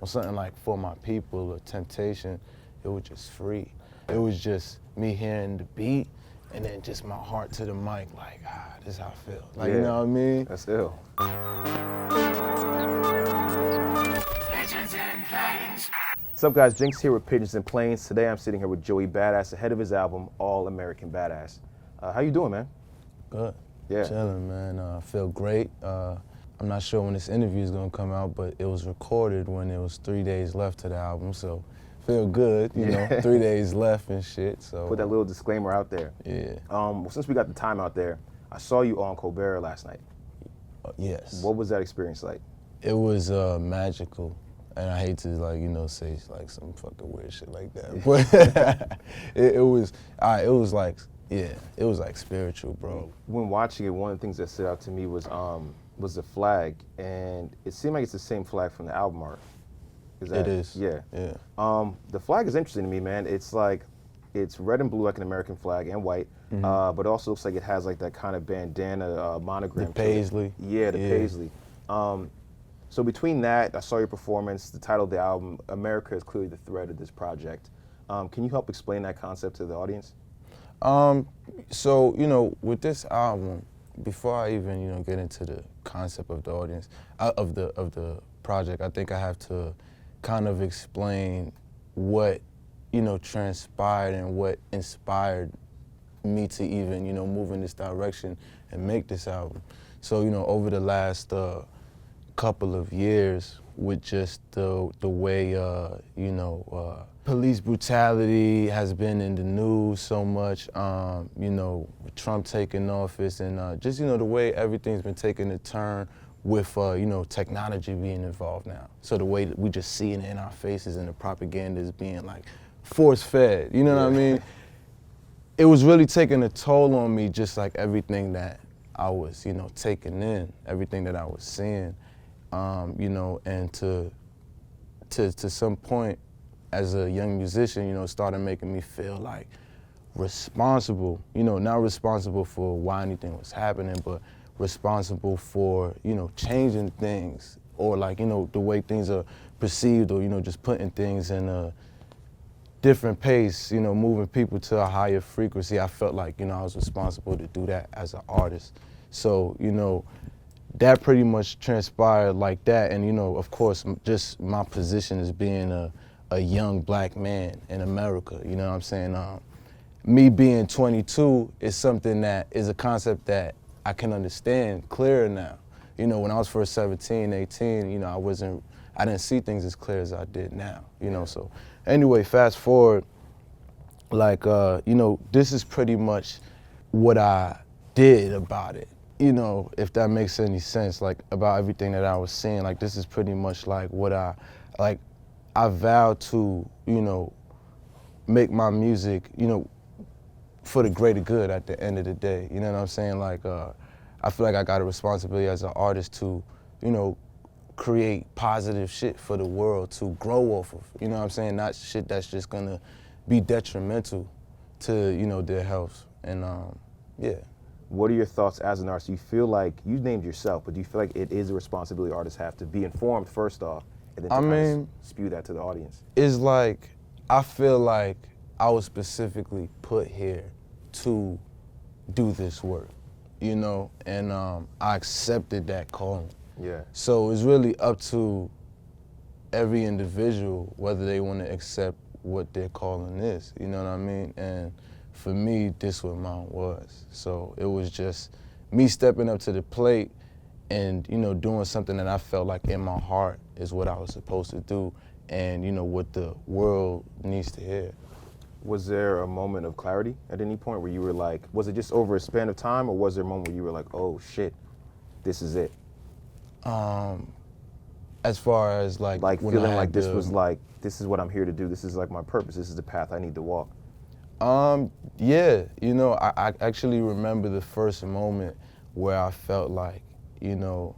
on something like For My People or Temptation, it was just free. It was just me hearing the beat and then just my heart to the mic, like, this is how I feel. Like, you know what I mean? That's ill. What's up, guys? Jinx here with Pigeons and Planes. Today I'm sitting here with Joey Badass, ahead of his album, All-American Badass. How you doing, man? Good. Yeah. Chilling, man. I feel great. I'm not sure when this interview is gonna come out, but it was recorded when it was 3 days left to the album, so feel good, you know, 3 days left and shit, so. Put that little disclaimer out there. Yeah. Since we got the time out there, I saw you on Colbert last night. Yes. What was that experience like? It was magical. And I hate to, like, you know, say like some fucking weird shit like that, but it was like, yeah, it was like spiritual, bro. When watching it, one of the things that stood out to me was the flag, and it seemed like it's the same flag from the album art. It is. Yeah. Yeah. The flag is interesting to me, man. It's like, it's red and blue like an American flag and white, but it also looks like it has like that kind of bandana monogram. The paisley. Yeah, the paisley. So between that, I saw your performance, the title of the album, America is clearly the thread of this project. Can you help explain that concept to the audience? So, you know, with this album, before I even, you know, get into the concept of the audience, of the project, I think I have to kind of explain what, you know, transpired and what inspired me to even, you know, move in this direction and make this album. So, you know, over the last couple of years, with just the way, you know, police brutality has been in the news so much, you know, Trump taking office, and just, you know, the way everything's been taking a turn with, you know, technology being involved now. So the way that we just see it in our faces and the propaganda is being like force-fed, you know what I mean? It was really taking a toll on me, just like everything that I was, you know, taking in, everything that I was seeing. You know, and to some point, as a young musician, you know, it started making me feel like responsible, you know, not responsible for why anything was happening, but responsible for, you know, changing things, or like, you know, the way things are perceived, or, you know, just putting things in a different pace, you know, moving people to a higher frequency. I felt like, you know, I was responsible to do that as an artist. So, you know, that pretty much transpired like that, and, you know, of course, just my position as being a young black man in America, you know what I'm saying? Me being 22 is something that is a concept that I can understand clearer now. You know, when I was first 17, 18, you know, I didn't see things as clear as I did now, you know, so. Anyway, fast forward, like, you know, this is pretty much what I did about it. You know, if that makes any sense, like, about everything that I was seeing, like, this is pretty much like what I vowed to, you know, make my music, you know, for the greater good at the end of the day. You know what I'm saying? Like, I feel like I got a responsibility as an artist to, you know, create positive shit for the world to grow off of. You know what I'm saying? Not shit that's just gonna be detrimental to, you know, their health. And yeah. What are your thoughts as an artist? Do you feel like, you named yourself, but do you feel like it is a responsibility artists have to be informed first off, and then to spew that to the audience? It's like, I feel like I was specifically put here to do this work, you know, and I accepted that calling. Yeah. So it's really up to every individual whether they want to accept what their calling is, you know what I mean? And for me, this what mine was. So it was just me stepping up to the plate and, you know, doing something that I felt like in my heart is what I was supposed to do, and, you know, what the world needs to hear. Was there a moment of clarity at any point where you were like, was it just over a span of time, or was there a moment where you were like, oh shit, this is it? As far as like feeling like this was like, this is what I'm here to do, this is like my purpose, this is the path I need to walk. Yeah, you know, I actually remember the first moment where I felt like, you know,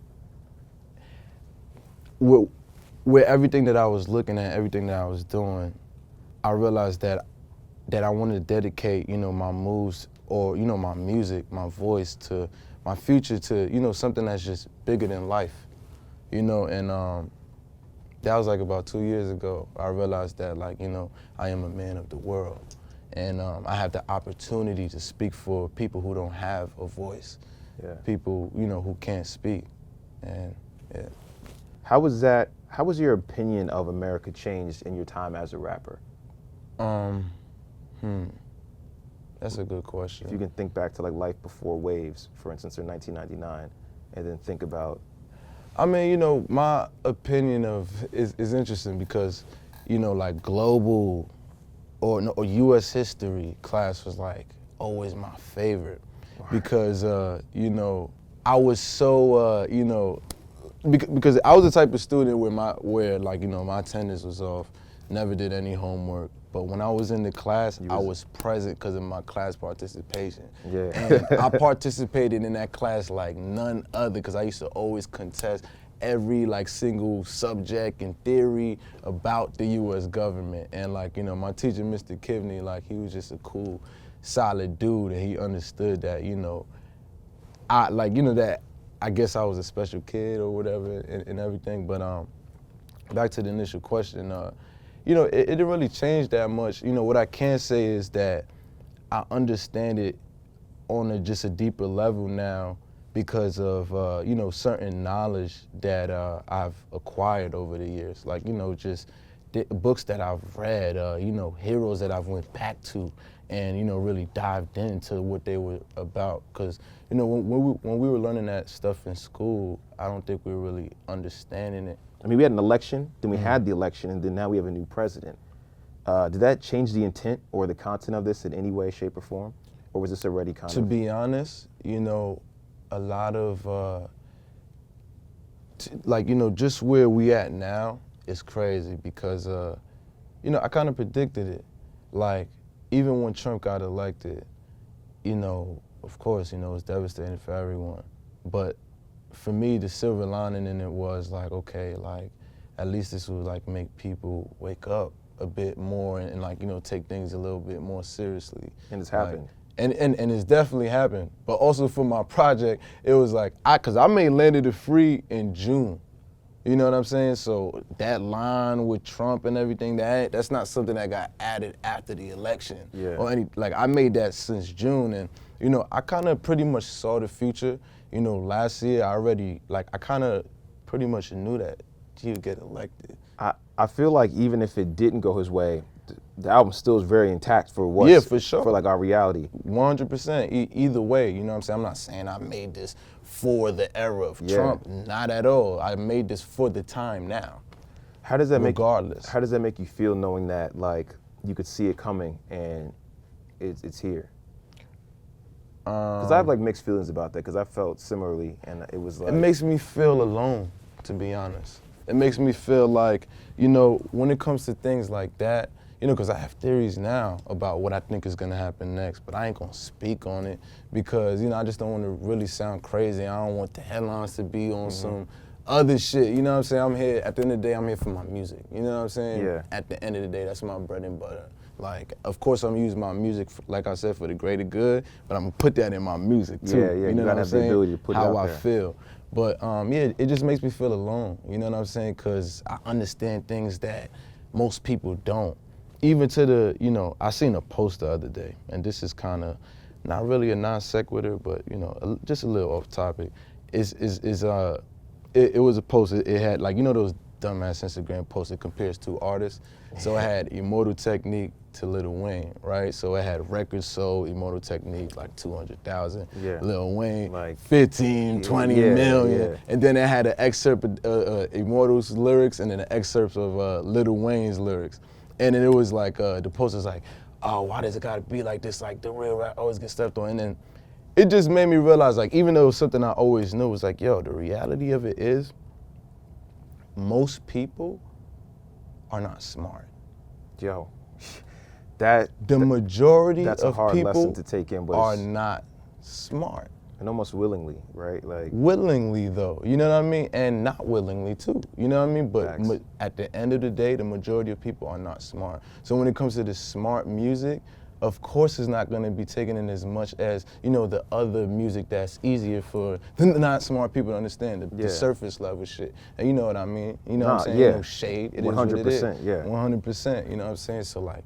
with everything that I was looking at, everything that I was doing, I realized that I wanted to dedicate, you know, my moves, or, you know, my music, my voice, to my future, to, you know, something that's just bigger than life, you know, and that was like about 2 years ago. I realized that, like, you know, I am a man of the world, and I have the opportunity to speak for people who don't have a voice, people, you know, who can't speak, and yeah. How was your opinion of America changed in your time as a rapper? That's a good question. If you can think back to like life before Waves, for instance, in 1999, and then think about. I mean, you know, my opinion of is interesting because, you know, like global or U.S. history class was like always my favorite because, you know, I was so, you know, because I was the type of student where like, you know, my attendance was off, never did any homework. But when I was in the class, I was present because of my class participation. Yeah. And I participated in that class like none other because I used to always contest every like single subject and theory about the U.S. government. And like, you know, my teacher, Mr. Kivney, like he was just a cool, solid dude, and he understood that, you know, that I guess I was a special kid or whatever and everything. But back to the initial question, you know, it didn't really change that much. You know, what I can say is that I understand it on just a deeper level now because of, you know, certain knowledge that I've acquired over the years. Like, you know, just books that I've read, you know, heroes that I've went back to and, you know, really dived into what they were about. Because, you know, when we were learning that stuff in school, I don't think we were really understanding it. I mean, we had an election, then we had the election, and then now we have a new president. Did that change the intent or the content of this in any way, shape, or form? Or was this already kind of? To be honest, you know, a lot of, like, you know, just where we at now is crazy because, you know, I kind of predicted it. Like, even when Trump got elected, you know, of course, you know, it's devastating for everyone. But for me, the silver lining in it was like, okay, like, at least this would like make people wake up a bit more and like, you know, take things a little bit more seriously. And it's happened. And it's definitely happened. But also for my project, it was like, cause I made Landed the Free in June. You know what I'm saying? So that line with Trump and everything, that's not something that got added after the election. Yeah. Or like I made that since June, and you know, I kind of pretty much saw the future. You know, last year I kind of pretty much knew that he would get elected. I feel like even if it didn't go his way, the album still is very intact for what? Yeah, for sure. For like our reality. 100%. Either way, you know what I'm saying? I'm not saying I made this for the era of Trump. Not at all. I made this for the time now. How does that regardless. How does that make you feel knowing that like you could see it coming and it's here? Because I have like mixed feelings about that because I felt similarly and it was like. It makes me feel alone, to be honest. It makes me feel like, you know, when it comes to things like that, you know, because I have theories now about what I think is gonna happen next, but I ain't gonna speak on it because, you know, I just don't want to really sound crazy. I don't want the headlines to be on some other shit. You know what I'm saying? I'm here, at the end of the day, I'm here for my music. You know what I'm saying? Yeah. At the end of the day, that's my bread and butter. Like, of course, I'm using my music, like I said, for the greater good, but I'm gonna put that in my music too. Yeah, you know what I'm saying? The ability to put how it out I there. feel. But yeah, it just makes me feel alone. You know what I'm saying? Because I understand things that most people don't. Even to the, you know, I seen a post the other day, and this is kind of not really a non sequitur, but you know, just a little off topic. It was a post. It had like, you know, those dumbass Instagram posts. It compares two artists. So it had Immortal Technique to Lil Wayne, right? So it had records sold, Immortal Technique like 200,000, Lil Wayne like 15, 20 million, yeah. and then it had an excerpt of Immortal's lyrics and then an excerpt of Lil Wayne's lyrics. And then it was like, the post was like, oh, why does it gotta be like this? Like the real rap always get stepped on. And then it just made me realize, like, even though it was something I always knew, it was like, yo, the reality of it is most people are not smart. Yo, the majority that's a of hard people lesson to take in, but are not smart. And almost willingly, right? Like willingly though, you know what I mean? And not willingly too, you know what I mean? But at the end of the day, the majority of people are not smart. So when it comes to the smart music, of course it's not going to be taken in as much as, you know, the other music that's easier for the not smart people to understand, the surface level shit. And you know what I mean? You know what I'm saying? Yeah. No shade. It 100%, is what it is. yeah. 100%, you know what I'm saying? So like,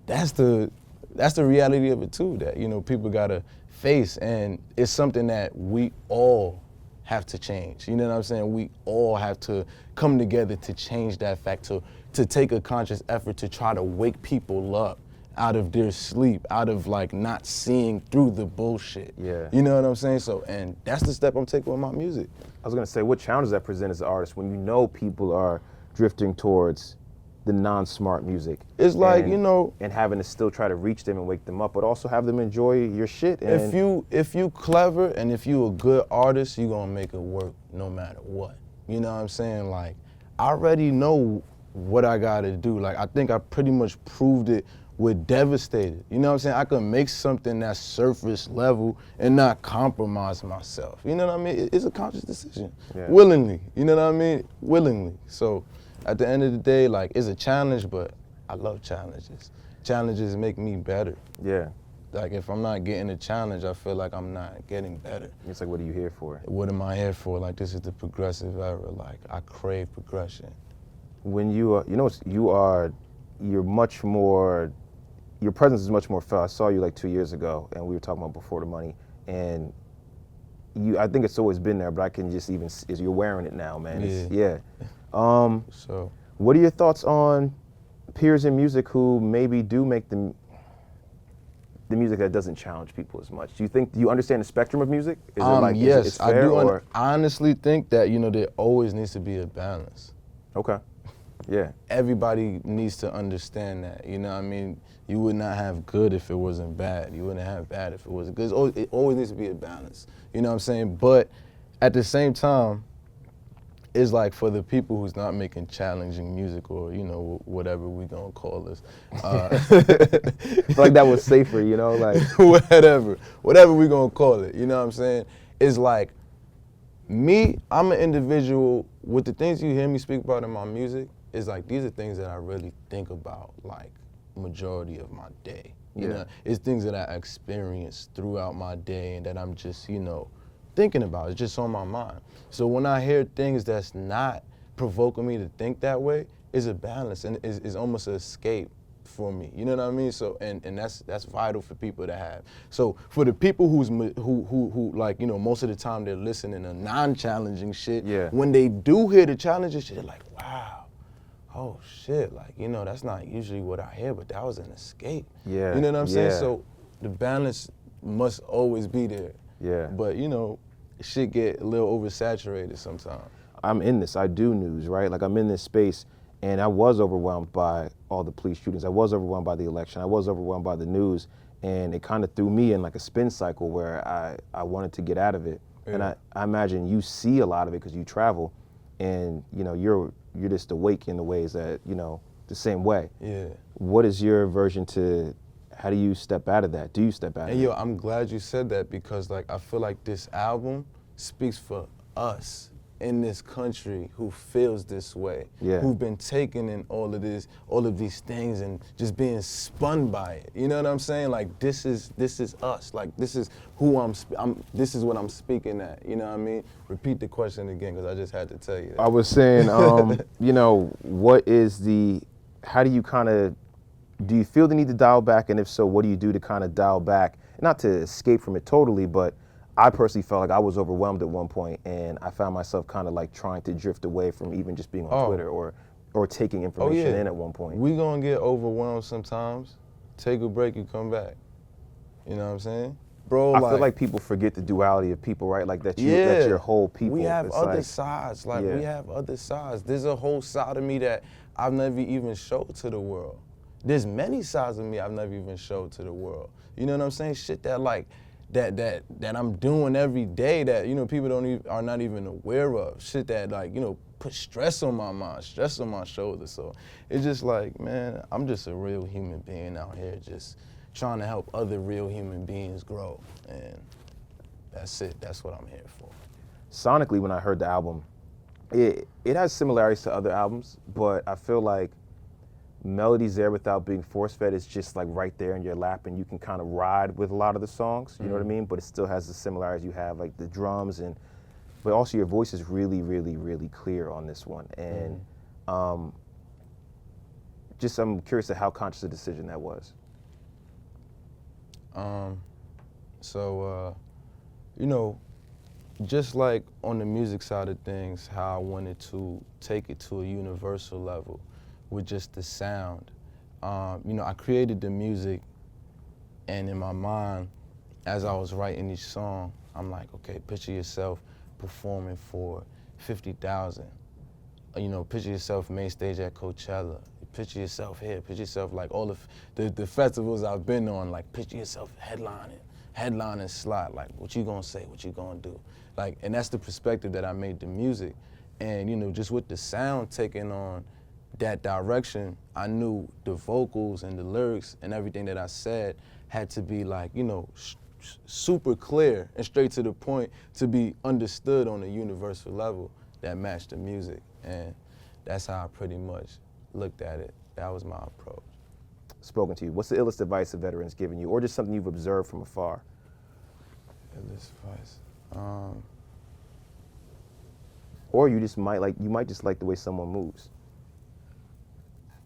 that's the reality of it too, that, you know, people gotta face, and it's something that we all have to change. You know what I'm saying? We all have to come together to change that fact, to take a conscious effort to try to wake people up out of their sleep, out of like not seeing through the bullshit. Yeah. You know what I'm saying? So, and that's the step I'm taking with my music. I was gonna say, what challenges that present as an artist when you know people are drifting towards the non-smart music? It's like, you know, and having to still try to reach them and wake them up, but also have them enjoy your shit. And if you clever and if you a good artist, you gonna make it work no matter what. You know what I'm saying? Like, I already know what I gotta do. Like, I think I pretty much proved it with Devastated. You know what I'm saying? I could make something that's surface level and not compromise myself. You know what I mean? It's a conscious decision. Yeah. Willingly. You know what I mean? Willingly. So at the end of the day, like, it's a challenge, but I love challenges. Challenges make me better. Yeah. Like, if I'm not getting a challenge, I feel like I'm not getting better. It's like, what are you here for? What am I here for? Like, this is the progressive era. Like, I crave progression. When you you're much more, your presence is much more felt. I saw you like 2 years ago, and we were talking about Before the Money, and I think it's always been there, but I can just even, as you're wearing it now, man. Yeah. So, what are your thoughts on peers in music who maybe do make the music that doesn't challenge people as much? Do you understand the spectrum of music? Is it like, yes, it's fair, I do. or? I honestly think that, you know, there always needs to be a balance. Okay. Yeah. Everybody needs to understand that, you know what I mean? You would not have good if it wasn't bad. You wouldn't have bad if it wasn't good. It always needs to be a balance, you know what I'm saying? But at the same time, it's like, for the people who's not making challenging music, or, you know, whatever we gonna call this. I feel like that was safer, you know, like. whatever we gonna call it, you know what I'm saying? It's like, me, I'm an individual, with the things you hear me speak about in my music, is like, these are things that I really think about, like, majority of my day. You know, it's things that I experience throughout my day and that I'm just, you know, thinking about. It's just on my mind. So when I hear things that's not provoking me to think that way, it's a balance, and it's almost an escape for me. You know what I mean? So and that's vital for people to have. So for the people who like, you know, most of the time they're listening to non-challenging shit. Yeah. When they do hear the challenging shit, they're like, wow, oh shit, like, you know, that's not usually what I hear, but that was an escape. Yeah. You know what I'm saying? Yeah. So the balance must always be there. Yeah. But, you know, shit get a little oversaturated sometimes. I'm in this. I do news, right? Like, I'm in this space, and I was overwhelmed by all the police shootings. I was overwhelmed by the election. I was overwhelmed by the news, and it kind of threw me in like a spin cycle where I wanted to get out of it. Yeah. And I imagine you see a lot of it because you travel, and, you know, you're just awake in the ways that, you know, the same way. Yeah. What is your version to, how do you step out of that? Do you step out of it? And yo, I'm glad you said that, because like, I feel like this album speaks for us in this country who feels this way, who've been taken in all of these things and just being spun by it. You know what I'm saying? Like, this is us. Like, this is who this is what I'm speaking at. You know what I mean? Repeat the question again, because I just had to tell you that. I was saying, you know, how do you kind of, do you feel the need to dial back? And if so, what do you do to kind of dial back? Not to escape from it totally, but I personally felt like I was overwhelmed at one point, and I found myself kind of like trying to drift away from even just being on Twitter or taking information in at one point. We gonna get overwhelmed sometimes. Take a break, you come back. You know what I'm saying? Bro, I feel like people forget the duality of people, right? Like that that's your whole people. We have other sides. Like, we have other sides. There's a whole side of me that I've never even showed to the world. There's many sides of me I've never even showed to the world. You know what I'm saying? Shit that like, that I'm doing every day that, you know, people are not even aware of. Shit that, like, you know, put stress on my mind, stress on my shoulders. So it's just like, man, I'm just a real human being out here just trying to help other real human beings grow. And that's it. That's what I'm here for. Sonically, when I heard the album, it has similarities to other albums, but I feel like melody's there without being force-fed. It's just like right there in your lap, and you can kind of ride with a lot of the songs, you know what I mean? But it still has the similarities you have, like the drums, but also your voice is really, really, really clear on this one. And just I'm curious to how conscious a decision that was. You know, just like on the music side of things, how I wanted to take it to a universal level with just the sound. You know, I created the music, and in my mind, as I was writing each song, I'm like, okay, picture yourself performing for 50,000. You know, picture yourself main stage at Coachella. Picture yourself here. Picture yourself like all the festivals I've been on. Like, picture yourself headlining slot. Like, what you gonna say? What you gonna do? Like, and that's the perspective that I made the music. And you know, just with the sound taking on that direction, I knew the vocals and the lyrics and everything that I said had to be like, you know, super clear and straight to the point to be understood on a universal level that matched the music. And that's how I pretty much looked at it. That was my approach. Spoken to you. What's the illest advice a veteran's given you, or just something you've observed from afar? Illest advice. Or you might just like the way someone moves.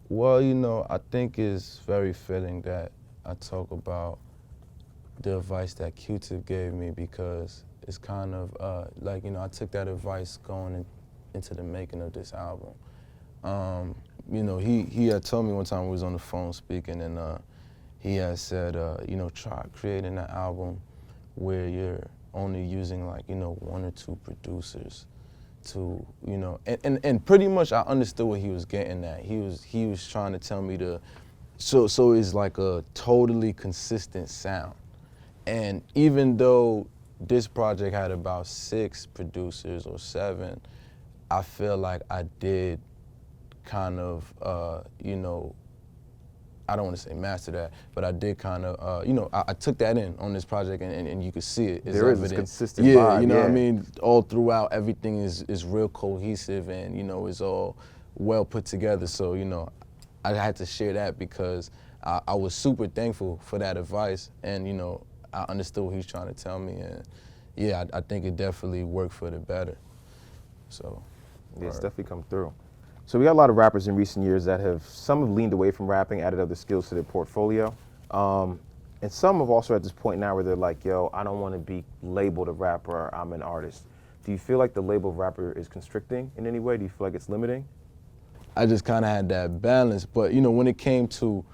Well, you know, I think it's very fitting that I talk about the advice that Q-Tip gave me, because it's kind of like, you know, I took that advice going into the making of this album. You know, he had told me one time we was on the phone speaking, and he had said, you know, try creating an album where you're only using like, you know, 1 or 2 producers to, you know, and pretty much I understood what he was getting at. He was trying to tell me so it's like a totally consistent sound. And even though this project had about 6 producers or 7, I feel like I did kind of, you know, I don't want to say master that, but I did kind of, you know, I took that in on this project, and you could see it. It's there is evident. this consistent yeah, vibe. You know yeah. what I mean? All throughout, everything is real cohesive, and, you know, it's all well put together. So, you know, I had to share that because I was super thankful for that advice, and, you know, I understood what he was trying to tell me, and yeah, I think it definitely worked for the better. So. Yeah, it's definitely come through. So we got a lot of rappers in recent years that some have leaned away from rapping, added other skills to their portfolio. And some have also at this point now where they're like, yo, I don't want to be labeled a rapper, I'm an artist. Do you feel like the label of rapper is constricting in any way? Do you feel like it's limiting? I just kind of had that balance. But, you know, when it came to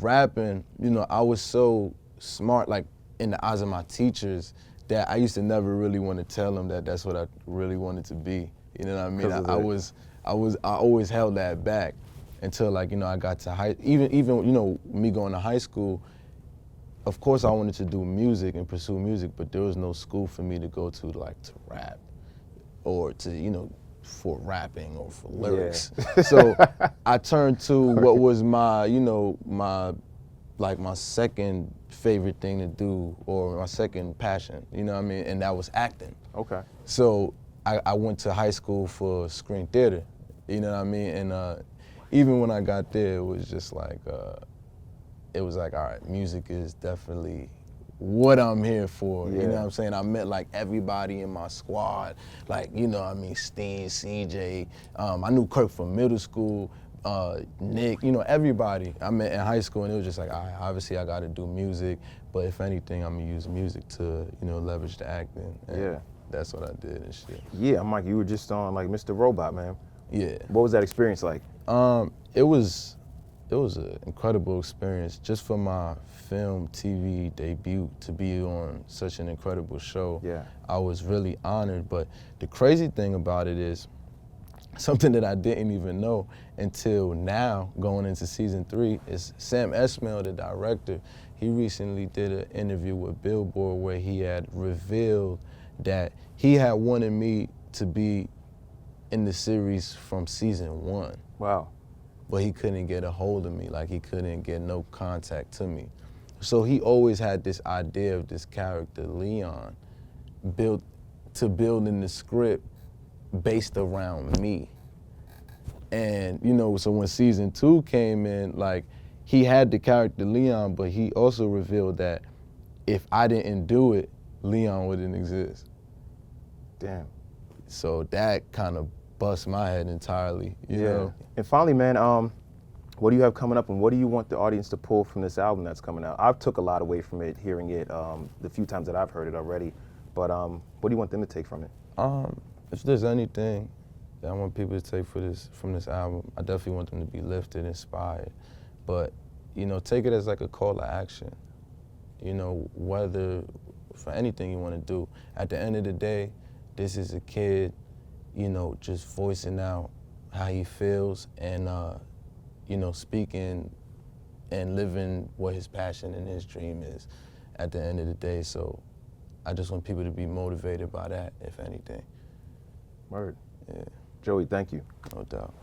rapping, you know, I was so smart, like in the eyes of my teachers, that I used to never really want to tell them that that's what I really wanted to be. You know what I mean? I always held that back until, like, you know, I got to even you know, me going to high school. Of course, I wanted to do music and pursue music, but there was no school for me to go to, like, to rap or to, you know, for rapping or for lyrics. Yeah. So I turned to what was my, you know, my second favorite thing to do, or my second passion. You know what I mean? And that was acting. Okay. So I went to high school for screen theater, you know what I mean? And even when I got there, it was just like, all right, music is definitely what I'm here for, yeah. You know what I'm saying? I met like everybody in my squad, like, you know what I mean, Steen, CJ, I knew Kirk from middle school, Nick, you know, everybody I met in high school, and it was just like, all right, obviously I gotta do music, but if anything, I'm gonna use music to, you know, leverage the acting. And yeah. That's what I did and shit. Yeah, I'm like, you were just on like Mr. Robot, man. Yeah. What was that experience like? It was an incredible experience just for my film, TV debut to be on such an incredible show. Yeah. I was really honored, but the crazy thing about it is something that I didn't even know until now, going into season 3, is Sam Esmail, the director. He recently did an interview with Billboard where he had revealed that he had wanted me to be in the series from season 1. Wow. But he couldn't get a hold of me, like he couldn't get no contact to me. So he always had this idea of this character, Leon, built in the script based around me. And, you know, so when season 2 came in, like, he had the character Leon, but he also revealed that if I didn't do it, Leon wouldn't exist. Damn. So that kind of bust my head entirely, you know? And finally, man, what do you have coming up, and what do you want the audience to pull from this album that's coming out? I've took a lot away from it, hearing it the few times that I've heard it already. But what do you want them to take from it? If there's anything that I want people to take from this album, I definitely want them to be lifted, inspired. But, you know, take it as like a call to action. You know, whether for anything you want to do. At the end of the day, this is a kid, you know, just voicing out how he feels and, you know, speaking and living what his passion and his dream is at the end of the day. So I just want people to be motivated by that, if anything. Word. Yeah. Joey, thank you. No doubt.